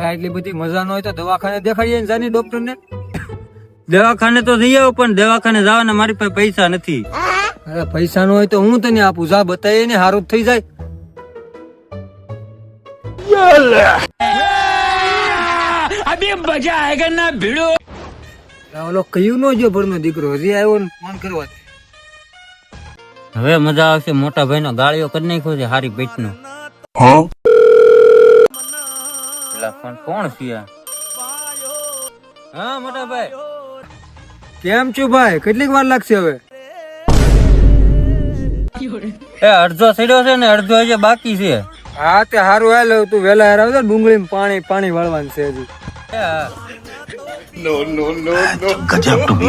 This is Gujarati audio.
એટલી બધી મજા ન હોય તો દવાખાને દેખાડીએ ને જાની ડોક્ટર ને. દવાખાને તો જઈ આવો, પણ દવાખાને જવાના મારી પાસે પૈસા નથી. અરે પૈસા ન હોય તો હું તને આપું, જા બતાવીએ ને હારું થઈ જાય. અભી મજા આયેગા ના ભીડો. ઓલો કયું નો જો ભરનો દીકરો હજી આવ્યો ને ફોન કરવા. હવે મજા આવશે. મોટા ભાઈ નો ગાળિયો કરી નાખ્યો છે હારી પેટ નો. કોણ છે? હા મોટા ભાઈ, કેમ છો ભાઈ? કેટલીક વાર લાગશે હવે? અડધો સડ્યો છે ને અડધો હજી બાકી છે. હા તે હારું હાલ, તું વેલા હાર આવજો. ડુંગળી પાણી વાળવાનું છે હજી. ગજબ ટુ